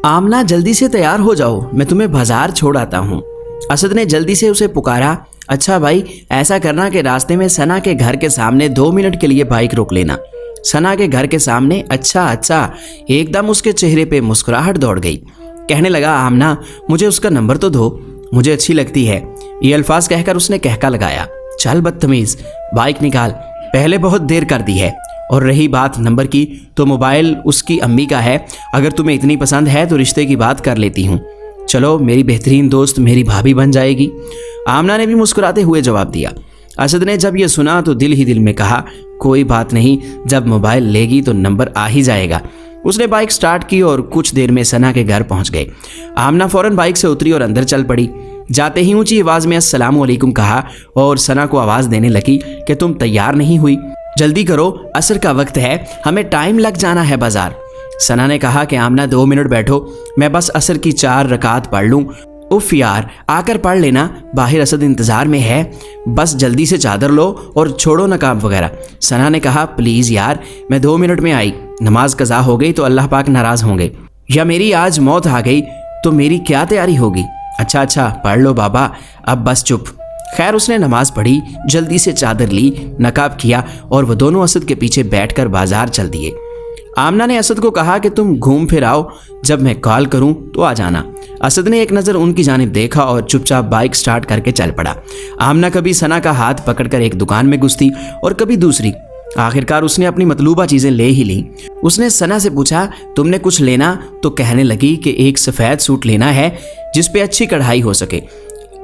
आमना जल्दी से तैयार हो जाओ, मैं तुम्हें बाजार छोड़ आता हूँ। असद ने जल्दी से उसे पुकारा। अच्छा भाई, ऐसा करना कि रास्ते में सना के घर के सामने 2 मिनट के लिए बाइक रोक लेना। सना के घर के सामने? अच्छा अच्छा। एकदम उसके चेहरे पे मुस्कुराहट दौड़ गई। कहने लगा, आमना मुझे उसका नंबर तो दो, मुझे अच्छी लगती है। ये अल्फाज कहकर उसने कहका लगाया। चल बदतमीज, बाइक निकाल, पहले बहुत देर कर दी है। और रही बात नंबर की, तो मोबाइल उसकी अम्मी का है। अगर तुम्हें इतनी पसंद है तो रिश्ते की बात कर लेती हूँ। चलो, मेरी बेहतरीन दोस्त मेरी भाभी बन जाएगी। आमना ने भी मुस्कुराते हुए जवाब दिया। असद ने जब यह सुना तो दिल ही दिल में कहा, कोई बात नहीं, जब मोबाइल लेगी तो नंबर आ ही जाएगा। उसने बाइक स्टार्ट की और कुछ देर में सना के घर पहुंच गए। आमना फौरन बाइक से उतरी और अंदर चल पड़ी। जाते ही ऊंची आवाज में अस्सलाम वालेकुम कहा और सना को आवाज देने लगी कि तुम तैयार नहीं हुई, जल्दी करो, असर का वक्त है, हमें टाइम लग जाना है बाजार। सना ने कहा कि आमना 2 मिनट बैठो, मैं बस असर की 4 रकात पढ़ लूँ। उफ यार, आकर पढ़ लेना, बाहर असद इंतजार में है, बस जल्दी से चादर लो और छोड़ो नकाब वगैरह। सना ने कहा, प्लीज़ यार, मैं 2 मिनट में आई, नमाज कज़ा हो गई तो अल्लाह पाक नाराज़ होंगे, या मेरी आज मौत आ गई तो मेरी क्या तैयारी होगी। अच्छा अच्छा, पढ़ लो बाबा, अब बस चुप। खैर, उसने नमाज पढ़ी, जल्दी से चादर ली, नकाब किया और वह दोनों असद के पीछे बैठकर बाजार चल दिए। आमना ने असद को कहा कि तुम घूम फिर आओ, जब मैं कॉल करूं तो आ जाना। असद ने एक नज़र उनकी जानिब देखा और चुपचाप बाइक स्टार्ट करके चल पड़ा। आमना कभी सना का हाथ पकड़कर एक दुकान में घुसती और कभी दूसरी। आखिरकार उसने अपनी मतलूबा चीज़ें ले ही ली। उसने सना से पूछा, तुमने कुछ लेना? तो कहने लगी कि एक सफ़ेद सूट लेना है जिस पे अच्छी कढ़ाई हो सके।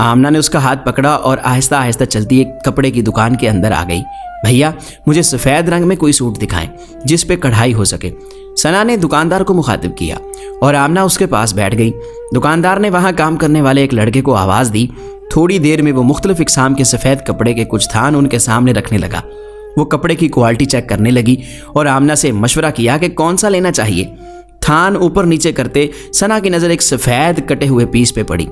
आमना ने उसका हाथ पकड़ा और आहिस्ता आहिस्ता चलती एक कपड़े की दुकान के अंदर आ गई। भैया, मुझे सफ़ेद रंग में कोई सूट दिखाएं जिस पे कढ़ाई हो सके। सना ने दुकानदार को मुखातिब किया और आमना उसके पास बैठ गई। दुकानदार ने वहाँ काम करने वाले एक लड़के को आवाज़ दी। थोड़ी देर में वो मुख्तलिफ इक़साम के सफ़ेद कपड़े के कुछ थान उनके सामने रखने लगा। वो कपड़े की क्वालिटी चेक करने लगी और आमना से मशवरा किया कि कौन सा लेना चाहिए। थान ऊपर नीचे करते सना की नज़र एक सफ़ेद कटे हुए पीस पे पड़ी।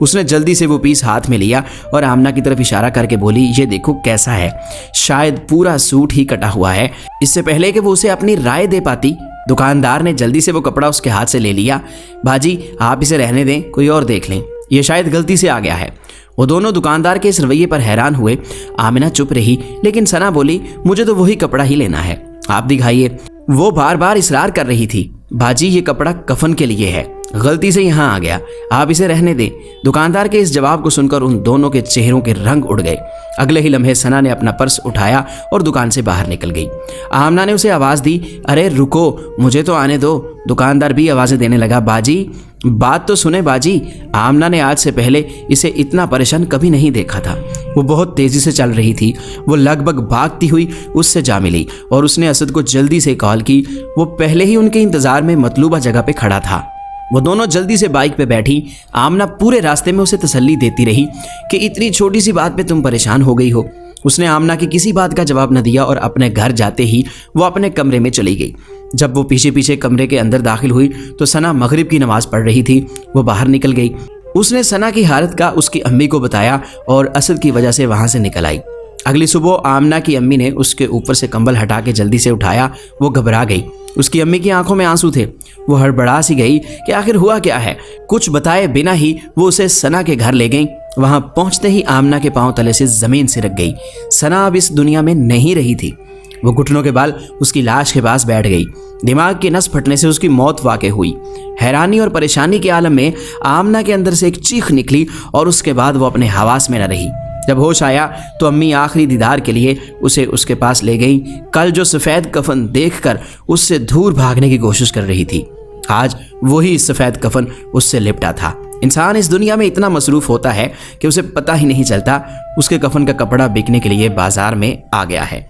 उसने जल्दी से वो पीस हाथ में लिया और आमना की तरफ इशारा करके बोली, ये देखो कैसा है, शायद पूरा सूट ही कटा हुआ है। इससे पहले कि वो उसे अपनी राय दे पाती, दुकानदार ने जल्दी से वो कपड़ा उसके हाथ से ले लिया। बाजी, आप इसे रहने दें, कोई और देख लें, ये शायद गलती से आ गया है। वो दोनों दुकानदार के इस रवैये पर हैरान हुए। आमिना चुप रही, लेकिन सना बोली, मुझे तो वही कपड़ा ही लेना है, आप दिखाइए। वो बार बार इसरार कर रही थी, बाजी ये कपड़ा कफन के लिए है, गलती से यहाँ आ गया, आप इसे रहने दें। दुकानदार के इस जवाब को सुनकर उन दोनों के चेहरों के रंग उड़ गए। अगले ही लम्हे सना ने अपना पर्स उठाया और दुकान से बाहर निकल गई। आमना ने उसे आवाज़ दी, अरे रुको, मुझे तो आने दो। दुकानदार भी आवाज़ें देने लगा, बाजी बात तो सुने बाजी। आमना ने आज से पहले इसे इतना परेशान कभी नहीं देखा था। वो बहुत तेज़ी से चल रही थी। वो लगभग भागती हुई उससे जा मिली और उसने असद को जल्दी से कॉल की। वो पहले ही उनके इंतज़ार में मतलूबा जगह पे खड़ा था। वो दोनों जल्दी से बाइक पे बैठी। आमना पूरे रास्ते में उसे तसल्ली देती रही कि इतनी छोटी सी बात पे तुम परेशान हो गई हो। उसने आमना की किसी बात का जवाब न दिया और अपने घर जाते ही वो अपने कमरे में चली गई। जब वो पीछे पीछे कमरे के अंदर दाखिल हुई तो सना मगरिब की नमाज़ पढ़ रही थी। वो बाहर निकल गई। उसने सना की हालत का उसकी अम्मी को बताया और असद की वजह से वहाँ से निकल आई। अगली सुबह आमना की अम्मी ने उसके ऊपर से कंबल हटा के जल्दी से उठाया। वो घबरा गई। उसकी अम्मी की आंखों में आंसू थे। वो हड़बड़ा सी गई कि आखिर हुआ क्या है। कुछ बताए बिना ही वो उसे सना के घर ले गई। वहां पहुंचते ही आमना के पांव तले से जमीन सिरक गई। सना अब इस दुनिया में नहीं रही थी। वो घुटनों के बल उसकी लाश के पास बैठ गई। दिमाग की नस फटने से उसकी मौत वाक़ई हुई। हैरानी और परेशानी के आलम में आमना के अंदर से एक चीख निकली और उसके बाद वो अपने हवास में न रही। जब होश आया तो अम्मी आखिरी दीदार के लिए उसे उसके पास ले गई। कल जो सफ़ेद कफन देखकर उससे दूर भागने की कोशिश कर रही थी, आज वही सफ़ेद कफन उससे लिपटा था। इंसान इस दुनिया में इतना मसरूफ़ होता है कि उसे पता ही नहीं चलता उसके कफन का कपड़ा बिकने के लिए बाजार में आ गया है।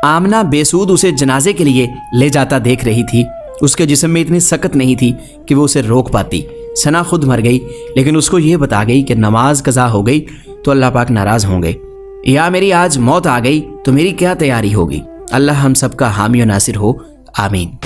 आमना बेसूद उसे जनाजे के लिए ले जाता देख रही थी। उसके जिस्म में इतनी सकत नहीं थी कि वो उसे रोक पाती। सना खुद मर गई, लेकिन उसको ये बता गई कि नमाज कज़ा हो गई तो अल्लाह पाक नाराज़ होंगे, या मेरी आज मौत आ गई तो मेरी क्या तैयारी होगी। अल्लाह हम सबका हामी और नासिर हो, आमीन।